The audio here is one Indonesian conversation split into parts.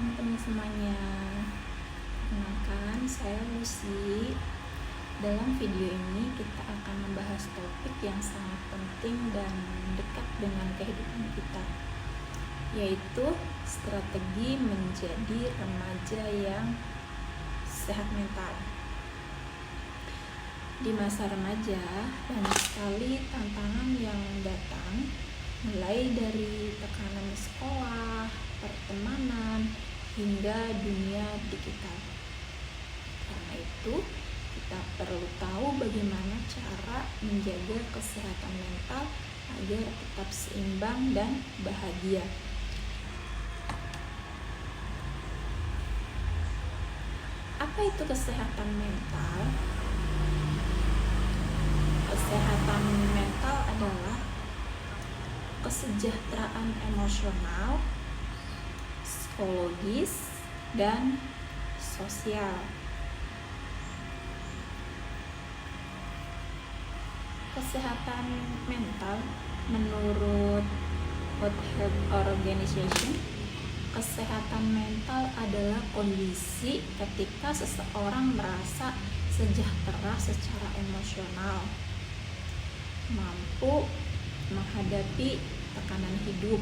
teman-teman semuanya. Perkenalkan, saya Lucy. Dalam video ini kita akan membahas topik yang sangat penting dan dekat dengan kehidupan kita, yaitu strategi menjadi remaja yang sehat mental. Di masa remaja, banyak sekali tantangan yang datang, mulai dari tekanan sekolah, pertemanan, hingga dunia digital. Karena itu, kita perlu tahu bagaimana cara menjaga kesehatan mental agar tetap seimbang dan bahagia. Apa itu kesehatan mental? Kesehatan mental adalah kesejahteraan emosional, psikologis, dan sosial. Kesehatan mental menurut World Health Organization, kesehatan mental adalah kondisi ketika seseorang merasa sejahtera secara emosional, mampu menghadapi tekanan hidup,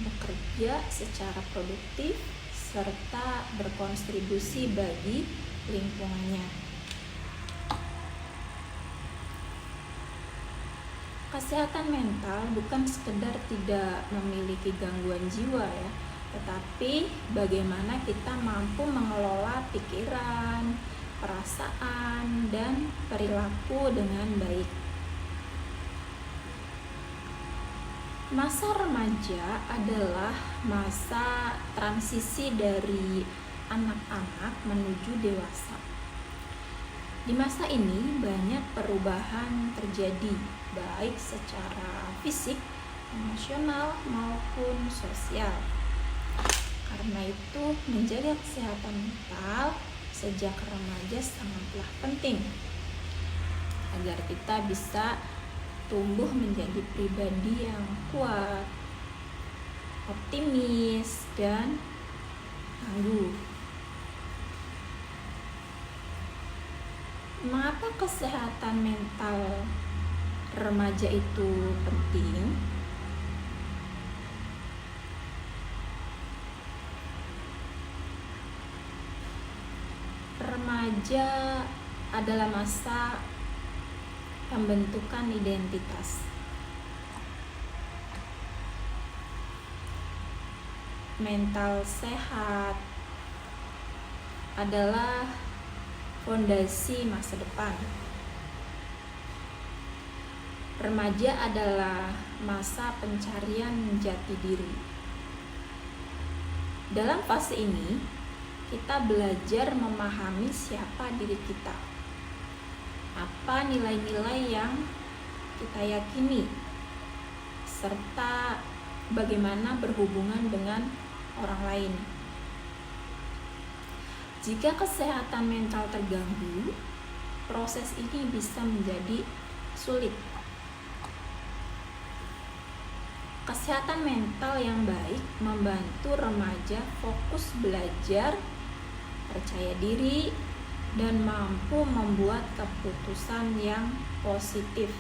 bekerja secara produktif, serta berkontribusi bagi lingkungannya. Kesehatan mental bukan sekedar tidak memiliki gangguan jiwa ya, tetapi bagaimana kita mampu mengelola pikiran, perasaan, dan perilaku dengan baik. Masa remaja adalah masa transisi dari anak-anak menuju dewasa. Di masa ini banyak perubahan terjadi, baik secara fisik, emosional, maupun sosial. Karena itu, menjaga kesehatan mental sejak remaja sangatlah penting agar kita bisa tumbuh menjadi pribadi yang kuat, optimis, dan tangguh. Mengapa kesehatan mental remaja itu penting? Remaja adalah masa pembentukan identitas. Mental sehat adalah fondasi masa depan. Remaja adalah masa pencarian jati diri. Dalam fase ini, kita belajar memahami siapa diri kita, apa nilai-nilai yang kita yakini, serta bagaimana berhubungan dengan orang lain. Jika kesehatan mental terganggu, proses ini bisa menjadi sulit. Kesehatan mental yang baik membantu remaja fokus belajar, percaya diri, dan mampu membuat keputusan yang positif.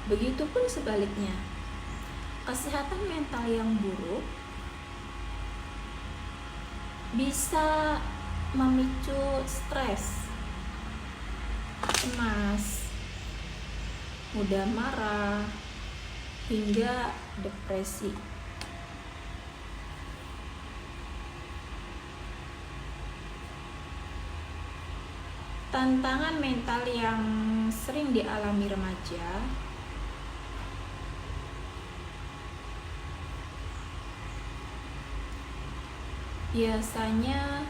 Begitupun sebaliknya, kesehatan mental yang buruk bisa memicu stres, cemas, mudah marah, hingga depresi. Tantangan mental yang sering dialami remaja biasanya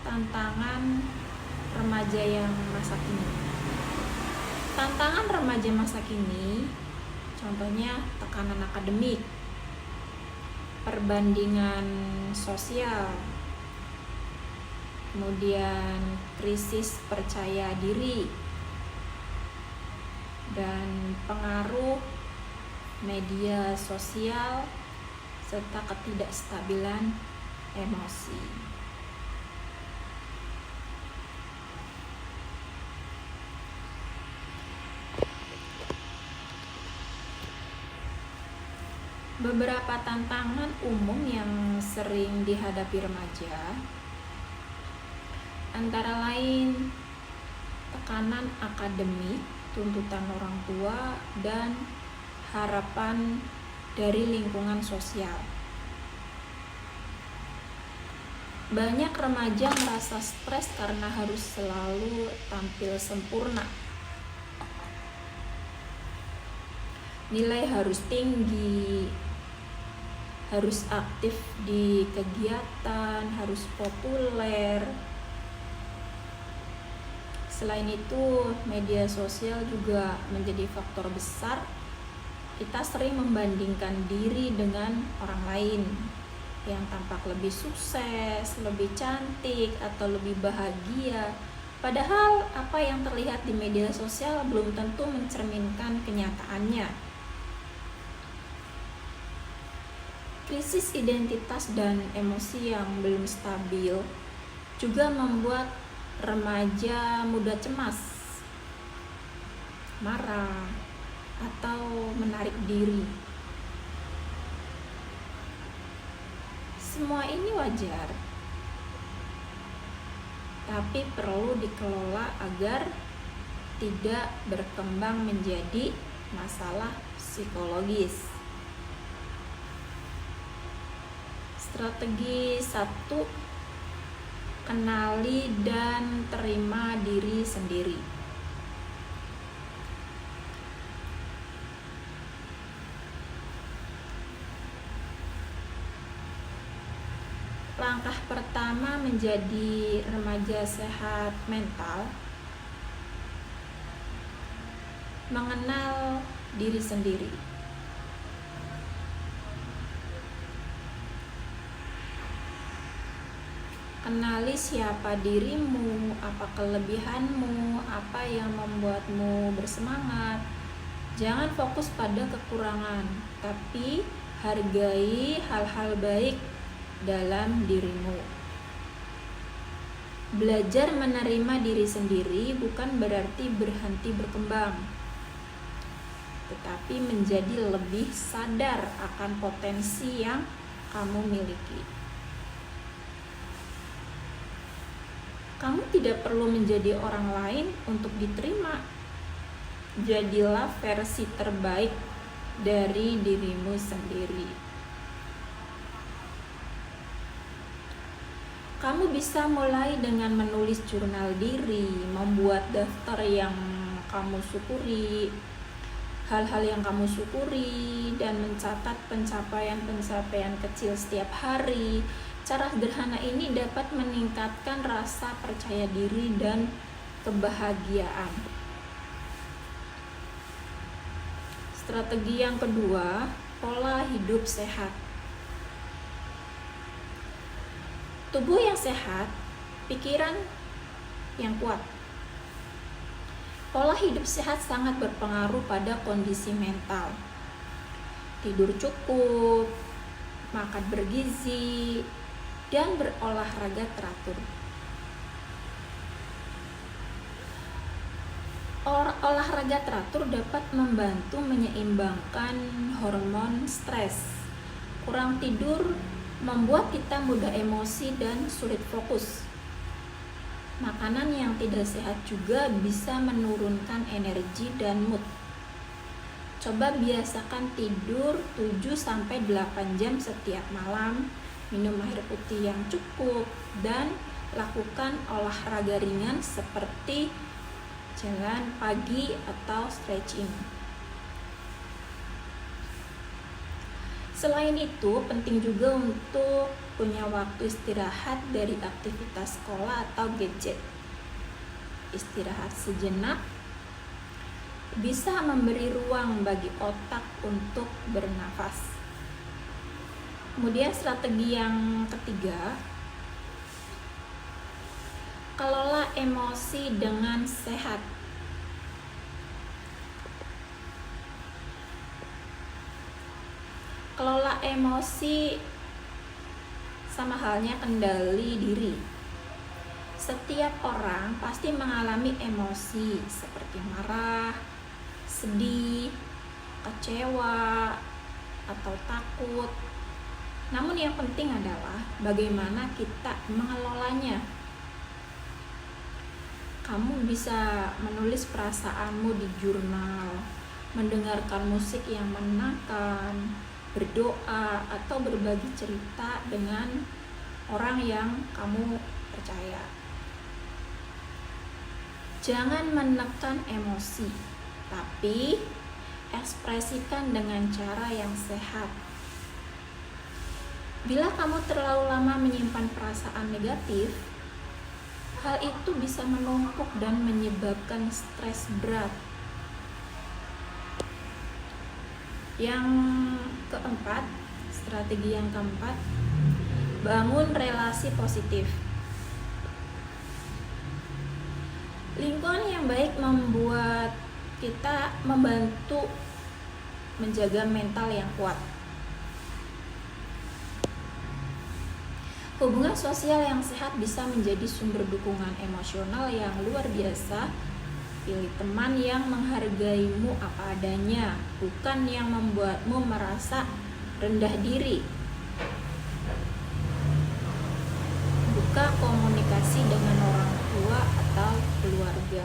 tantangan remaja yang masa kini. Tantangan remaja masa kini contohnya tekanan akademik, perbandingan sosial, kemudian krisis percaya diri, dan pengaruh media sosial serta ketidakstabilan emosi. Beberapa tantangan umum yang sering dihadapi remaja antara lain tekanan akademik, tuntutan orang tua, dan harapan dari lingkungan sosial. Banyak remaja merasa stres karena harus selalu tampil sempurna. Nilai harus tinggi, harus aktif di kegiatan, harus populer. Selain itu, media sosial juga menjadi faktor besar. Kita sering membandingkan diri dengan orang lain yang tampak lebih sukses, lebih cantik, atau lebih bahagia. Padahal apa yang terlihat di media sosial belum tentu mencerminkan kenyataannya. Krisis identitas dan emosi yang belum stabil juga membuat remaja mudah cemas, marah, atau menarik diri. Semua ini wajar, tapi perlu dikelola agar tidak berkembang menjadi masalah psikologis. Strategi 1, kenali dan terima diri sendiri. Langkah pertama menjadi remaja sehat mental, mengenal diri sendiri. Kenali siapa dirimu, apa kelebihanmu, apa yang membuatmu bersemangat. Jangan fokus pada kekurangan, tapi hargai hal-hal baik dalam dirimu. Belajar menerima diri sendiri bukan berarti berhenti berkembang, tetapi menjadi lebih sadar akan potensi yang kamu miliki. Kamu tidak perlu menjadi orang lain untuk diterima. Jadilah versi terbaik dari dirimu sendiri. Kamu bisa mulai dengan menulis jurnal diri, membuat daftar yang kamu syukuri, hal-hal yang kamu syukuri, dan mencatat pencapaian-pencapaian kecil setiap hari. Cara sederhana ini dapat meningkatkan rasa percaya diri dan kebahagiaan. Strategi yang kedua, pola hidup sehat. Tubuh yang sehat, pikiran yang kuat. Pola hidup sehat sangat berpengaruh pada kondisi mental. Tidur cukup, makan bergizi, dan berolahraga teratur. Olahraga teratur dapat membantu menyeimbangkan hormon stres. Kurang tidur membuat kita mudah emosi dan sulit fokus. Makanan yang tidak sehat juga bisa menurunkan energi dan mood. Coba biasakan tidur 7-8 jam setiap malam, minum air putih yang cukup, dan lakukan olahraga ringan seperti jalan pagi atau stretching. Selain itu, penting juga untuk punya waktu istirahat dari aktivitas sekolah atau gadget. Istirahat sejenak bisa memberi ruang bagi otak untuk bernafas. Kemudian strategi yang ketiga, kelola emosi dengan sehat. Kelola emosi sama halnya kendali diri. Setiap orang pasti mengalami emosi seperti marah, sedih, kecewa, atau takut. Namun yang penting adalah bagaimana kita mengelolanya. Kamu bisa menulis perasaanmu di jurnal, mendengarkan musik yang menenangkan, berdoa, atau berbagi cerita dengan orang yang kamu percaya. Jangan menekan emosi, tapi ekspresikan dengan cara yang sehat. Bila kamu terlalu lama menyimpan perasaan negatif, hal itu bisa menumpuk dan menyebabkan stres berat. Yang keempat, strategi yang keempat, bangun relasi positif. Lingkungan yang baik membantu menjaga mental yang kuat. Hubungan sosial yang sehat bisa menjadi sumber dukungan emosional yang luar biasa. Pilih teman yang menghargaimu apa adanya, bukan yang membuatmu merasa rendah diri. Buka komunikasi dengan orang tua atau keluarga.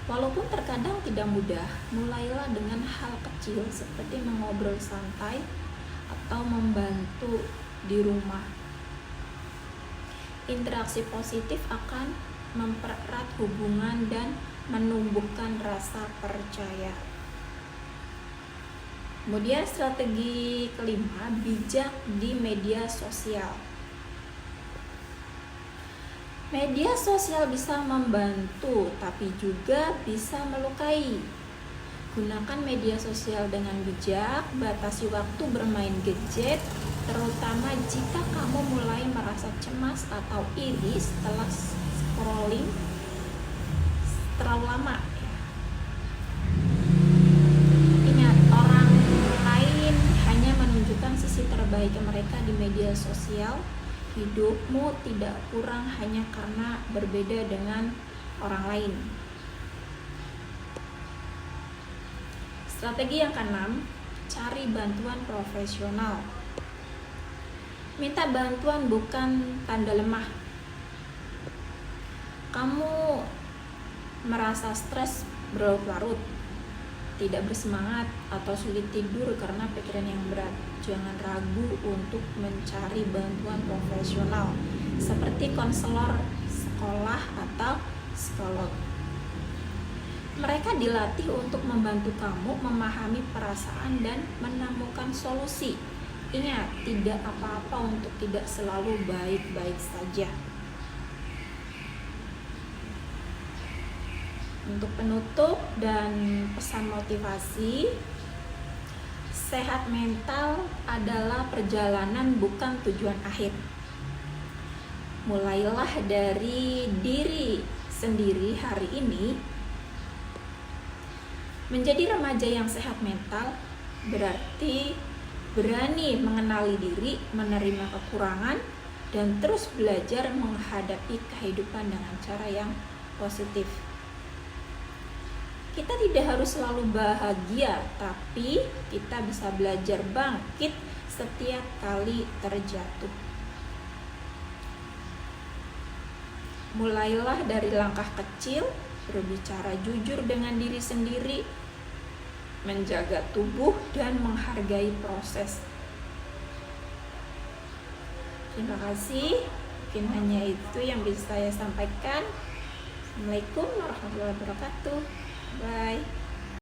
Walaupun terkadang tidak mudah, mulailah dengan hal kecil seperti mengobrol santai atau membantu di rumah. Interaksi positif akan mempererat hubungan dan menumbuhkan rasa percaya. Kemudian strategi kelima, bijak di media sosial. Media sosial bisa membantu tapi juga bisa melukai. Gunakan media sosial dengan bijak, batasi waktu bermain gadget, terutama jika kamu mulai merasa cemas atau iri setelah scrolling terlalu lama. Ingat, orang lain hanya menunjukkan sisi terbaik mereka di media sosial. Hidupmu tidak kurang hanya karena berbeda dengan orang lain. Strategi yang keenam, cari bantuan profesional. Minta bantuan bukan tanda lemah. Kamu merasa stres berlarut-larut, tidak bersemangat, atau sulit tidur karena pikiran yang berat. Jangan ragu untuk mencari bantuan profesional seperti konselor sekolah atau psikolog. Mereka dilatih untuk membantu kamu memahami perasaan dan menemukan solusi. Ingat, tidak apa-apa untuk tidak selalu baik-baik saja. Untuk penutup dan pesan motivasi, sehat mental adalah perjalanan bukan tujuan akhir. Mulailah dari diri sendiri hari ini. Menjadi remaja yang sehat mental berarti berani mengenali diri, menerima kekurangan, dan terus belajar menghadapi kehidupan dengan cara yang positif. Kita tidak harus selalu bahagia, tapi kita bisa belajar bangkit setiap kali terjatuh. Mulailah dari langkah kecil, berbicara jujur dengan diri sendiri, menjaga tubuh, dan menghargai proses. Terima kasih. Mungkin hanya itu yang bisa saya sampaikan. Assalamualaikum warahmatullahi wabarakatuh. Bye.